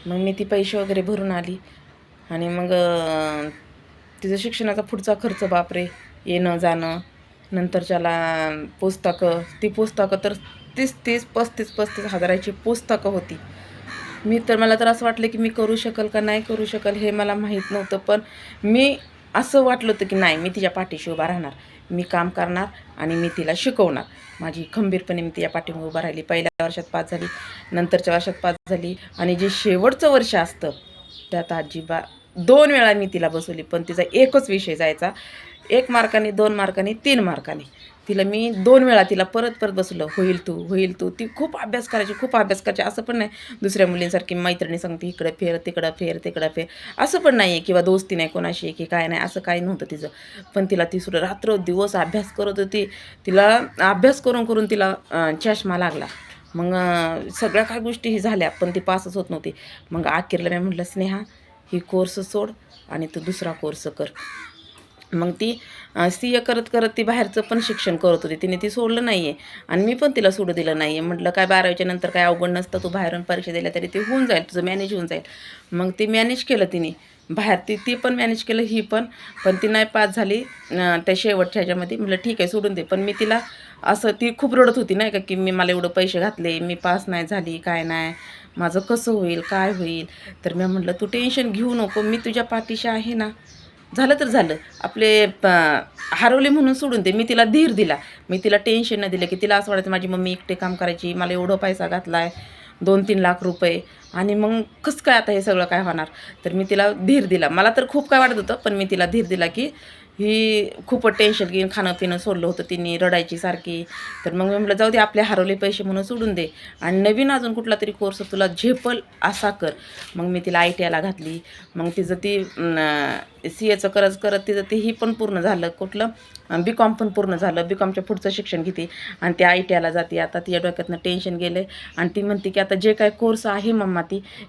मग मी ती पैसे वगैरे भरून आली आणि मग तिचं शिक्षणाचा पुढचा खर्च बापरे, येणं जाणं, नंतरच्याला ती पुस्तकं तर 35 हजाराची पुस्तकं होती. मला तर असं वाटलं की मी करू शकल का नाही करू शकल हे मला माहीत नव्हतं. पण मी असं वाटलं होतं की नाही, मी तिच्या पाठीशी उभा राहणार, मी काम करणार आणि मी तिला शिकवणार. माझी खंबीरपणे मी तिच्या पाठीशी उभा राहिली. पहिल्या वर्षात पास झाली, नंतरच्या वर्षात पास झाली आणि जे शेवटचं वर्ष असतं त्यात अजिबात 2 वेळा मी तिला बसवली, पण तिचा एकच विषय जायचा. 1 मार्काने, 2 मार्काने, 3 मार्काने. तिला मी 2 वेळा तिला परत परत बसवलं, होईल तू. ती खूप अभ्यास करायची. असं पण नाही दुसऱ्या मुलींसारखी मैत्रिणी सांगते इकडे फेर, तिकडं फेर. असं पण नाही आहे किंवा दोस्ती नाही कोणाशी की काय नाही, असं काही नव्हतं तिचं. पण ती सुद्धा रात्रदिवस अभ्यास करत होती. तिला अभ्यास करून तिला चष्मा लागला. मग सगळ्या काही गोष्टी झाल्या, पण ती पासच होत नव्हती. मग अखेरला मी म्हटलं, स्नेहा, ही कोर्स सोड आणि तू दुसरा कोर्स कर. मग ती CA करत ती बाहेरचं पण शिक्षण करत होती. तिने ती सोडलं नाही आहे आणि मी पण तिला सोडू दिलं नाही आहे. म्हटलं काय 12वीच्या नंतर काय अवघड नसतं, तू बाहेरून परीक्षा दिल्या तरी ते होऊन जाईल, तुझं मॅनेज होऊन जाईल. मग ती मॅनेज केलं तिने बाहेर, ती पण मॅनेज केलं, ही पण ती नाही पास झाली त्या शेवटच्या ह्याच्यामध्ये. म्हटलं ठीक आहे, सोडून दे. पण मी तिला असं, ती खूप रडत होती नाही का, की मला एवढं पैसे घातले, मी पास नाही झाली, काय नाही, माझं कसं होईल, काय होईल. तर मी म्हटलं तू टेन्शन घेऊ नको, मी तुझ्या पाठीशी आहे ना. झालं तर झालं, हरवले म्हणून सोडून दे. मी तिला धीर दिला, मी तिला टेन्शन नाही दिलं, की तिला असं वाटायचं माझी मम्मी एकटे काम करायची, मला एवढं पैसा घातला आहे, 2-3 लाख रुपये, आणि मग कसं काय आता हे सगळं काय होणार. तर मी तिला धीर दिला. मला तर खूप काय वाटत होतं, पण मी तिला धीर दिला की ही खूपच टेन्शन घेऊन खाणं पिणं सोडलं होतं तिने, रडायची सारखी. तर मग मी म्हटलं जाऊ दे, आपले हरवले पैसे म्हणून सोडून दे आणि नवीन अजून कुठला तरी कोर्स तुला झेपल असा कर. मग मी तिला ITIला घातली. मग तिचं ती CAचं करत तिचं ही पण पूर्ण झालं. कुठलं BCom पण पूर्ण झालं. BComच्या पुढचं शिक्षण घेते आणि ती ITIला जाते. आता तिच्या डोक्यातनं टेन्शन गेलं आणि ती म्हणते की आता जे काय कोर्स आहे मम्मा,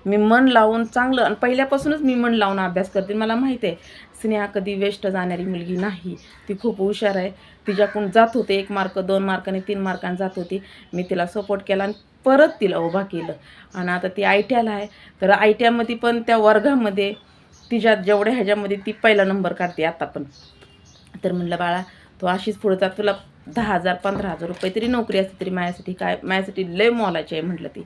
मी मन लावून चांगलं, आणि पहिल्यापासूनच मी मन लावून अभ्यास करते. मला माहिती आहे स्नेहा कधी वेस्ट जाणारी मुलगी नाही, ती खूप हुशार आहे. तिच्याकडून जात होते 1 मार्क, 2 मार्काने, 3 मार्काने जात होती. मी तिला सपोर्ट केला आणि परत तिला उभा केलं. आणि आता ती ITIला आहे. तर ITIमध्ये पण त्या वर्गामध्ये तिच्या जेवढ्या ह्याच्यामध्ये ती पहिला नंबर काढते आता पण. तर म्हणलं बाळा, तू अशीच पुढे जा, तुला 10,000 15,000 रुपये तरी नोकरी असते तरी माझ्यासाठी लय मोलाची आहे म्हटलं ती.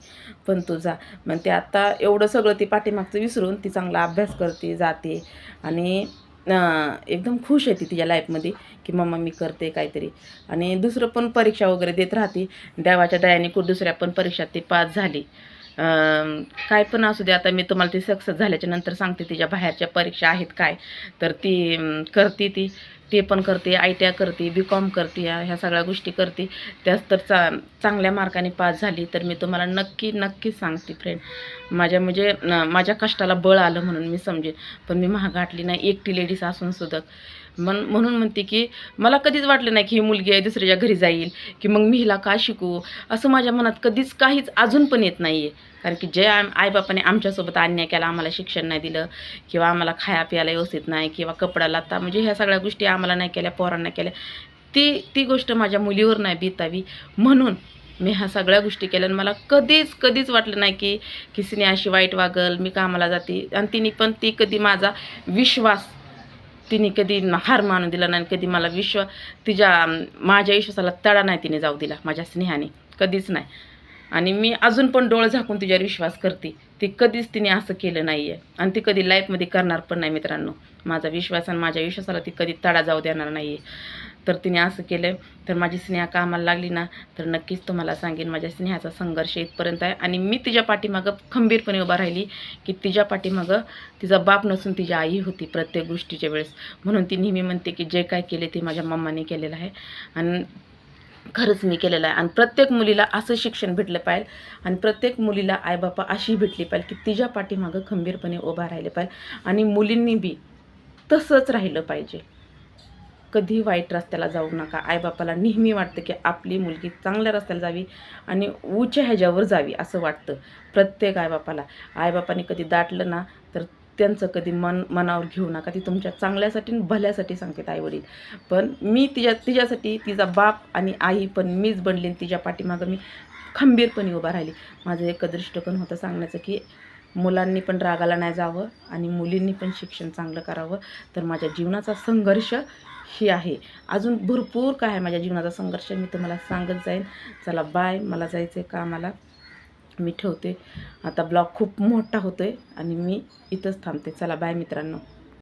पण तू जा. मग ते आता एवढं सगळं ती पाठीमागचं विसरून ती चांगला अभ्यास करते, जाते आणि एकदम खुश आहे ती तिच्या लाईफमध्ये की मम्मा मी करते काहीतरी. आणि दुसरं पण परीक्षा वगैरे देत राहते. देवाच्या दयाने दुसऱ्या पण परीक्षात ती पास झाली. काय पण असू दे, आता मी तुम्हाला ती सक्सेस झाल्याच्या नंतर सांगते तिच्या बाहेरच्या परीक्षा आहेत काय. तर ती करते, ते पण करते, ITI करते, BCom करते, ह्या सगळ्या गोष्टी करते. त्याच तर चांगल्या मार्काने पास झाली तर मी तुम्हाला नक्कीच सांगते फ्रेंड. माझ्या कष्टाला बळ आलं म्हणून मी समजेन. पण मी महाग गाठली नाही, एकटी लेडीज असून सुद्धा. म्हणून म्हणते की मला कधीच वाटलं नाही की ही मुलगी आहे दुसऱ्याच्या घरी जाईल, की मग मी हिला का शिकू, असं माझ्या मनात कधीच काहीच अजून पण येत नाही आहे. कारण की जे आईबापाने आमच्यासोबत अन्याय केला, आम्हाला शिक्षण नाही दिलं किंवा आम्हाला खाया प्यायला व्यवस्थित नाही किंवा कपडा लत्ता, म्हणजे ह्या सगळ्या गोष्टी आम्हाला नाही केल्या, पोरांना केल्या, ती गोष्ट माझ्या मुलीवर नाही बितावी म्हणून मी ह्या सगळ्या गोष्टी केल्या. आणि मला कधीच वाटलं नाही की स्नेहा अशी वाईट वागल, मी कामाला जाते. आणि ती कधी माझा विश्वास, तिने कधी हार मानून दिला नाही, कधी मला माझ्या विश्वासाला तडा नाही तिने जाऊ दिला, माझ्या स्नेहाने कधीच नाही. आणि मी अजून पण डोळं झाकून तिच्यावर विश्वास करते. ती कधीच तिने असं केलं नाही आहे आणि ती कधी लाईफमध्ये करणार पण नाही मित्रांनो. माझा विश्वास आणि माझ्या विश्वासाला ती कधी तडा जाऊ देणार नाही आहे. तर तिने असं केलं. तर माझी स्नेहा कामाला लागली ना, तर नक्कीच तुम्हाला सांगेन माझ्या स्नेहाचा संघर्ष इथपर्यंत आहे. आणि मी तिच्या पाठीमागं खंबीरपणे उभा राहिली, की तिच्या पाठीमागं तिचा बाप नसून तिची आई होती प्रत्येक गोष्टीच्या वेळेस. म्हणून ती नेहमी म्हणते की जे काय केले ते माझ्या मम्माने केलेलं आहे आणि खरंच मी केलेलं आहे. आणि प्रत्येक मुलीला असं शिक्षण भेटलं पाहिजे आणि प्रत्येक मुलीला आईबापा अशी भेटली पाहिजे की तिच्या पाठीमागं खंबीरपणे उभा राहिले पाहिजे. आणि मुलींनी बी तसंच राहिलं पाहिजे. कधी वाईट रस्त्याला जाऊ नका. आईबापाला नेहमी वाटतं की आपली मुलगी चांगल्या रस्त्याला जावी आणि उच्च ह्याच्यावर जावी असं वाटतं प्रत्येक आईबापाला. आईबापाने कधी दाटलं ना तर त्यांचं कधी मनावर घेऊ नका. ती तुमच्या चांगल्यासाठी आणि भल्यासाठी सांगतात आईवडील. पण मी तिच्यासाठी तिचा बाप आणि आई पण मीच बनली. तिच्या पाठीमागं मी खंबीरपणे उभा राहिली. माझं एक दृष्टिकोन होतं सांगण्याचं की मुलांनी पण रागाला नाही जावं आणि मुलींनी पण शिक्षण चांगलं करावं. तर माझ्या जीवनाचा संघर्ष ही आहे. अजून भरपूर काय आहे माझ्या जीवनाचा संघर्ष, मी तुम्हाला सांगत जाईन. चला बाय, मला जायचं आहे कामाला, मी ठेवते आता. ब्लॉग खूप मोठा होतोय आणि मी इथंच थांबते. चला बाय मित्रांनो.